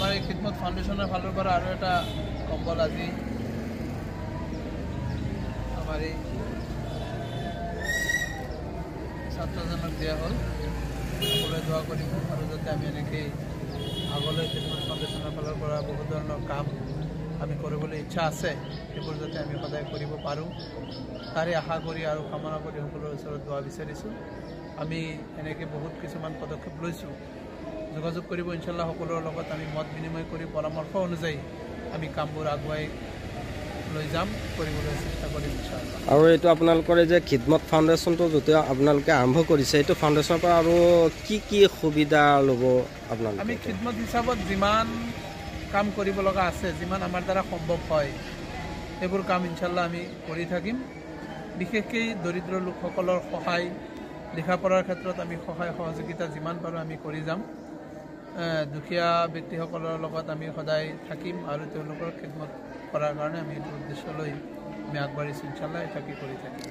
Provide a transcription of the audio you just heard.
আমাৰ এই খিদমত ফাউণ্ডেশ্যনৰ ফালৰ পৰা আৰু এটা কম্বল আজি আমাৰ এই ছাত্ৰজনক দিয়া হ'ল। সকলোৱে দোৱা কৰিব আৰু যাতে আমি এনেকৈ আগলৈ খিদমত ফাউণ্ডেশ্যনৰ ফালৰ পৰা বহুত ধৰণৰ কাম আমি কৰিবলৈ ইচ্ছা আছে, সেইবোৰ যাতে আমি সদায় কৰিব পাৰোঁ তাৰে আশা কৰি আৰু কামনা কৰি সকলোৰে ওচৰত দোৱা বিচাৰিছোঁ। আমি এনেকৈ বহুত কিছুমান পদক্ষেপ লৈছোঁ, যোগাযোগ কৰিব ইনশাল্লাহ সকলোৰে লগত আমি মত বিনিময় কৰি পৰামৰ্শ অনুযায়ী আমি কামবোৰ আগুৱাই লৈ যাম, কৰিবলৈ চেষ্টা কৰিম ইনশাল্লাহ। আৰু এইটো আপোনালোকৰ যে খিদমত ফাউণ্ডেশ্যনটো যেতিয়া আপোনালোকে আৰম্ভ কৰিছে, এইটো ফাউণ্ডেশ্যনৰ পৰা আৰু কি কি সুবিধা ল'ব আপোনালোকে? আমি খিদমত হিচাপত যিমান কাম কৰিব লগা আছে, যিমান আমাৰ দ্বাৰা সম্ভৱ হয় সেইবোৰ কাম ইনশাল্লাহ আমি কৰি থাকিম। বিশেষকৈ দৰিদ্ৰ লোকসকলৰ সহায়, লিখা পঢ়াৰ ক্ষেত্ৰত আমি সহায় সহযোগিতা যিমান পাৰোঁ আমি কৰি যাম। দুখীয়া ব্যক্তিসকলৰ লগত আমি সদায় থাকিম আৰু তেওঁলোকৰ খিদমত কৰাৰ কাৰণে আমি এইটো উদ্দেশ্য লৈ আমি আগবাঢ়িছোঁ ইনশাল্লাহ, এটাকে কৰি থাকিম।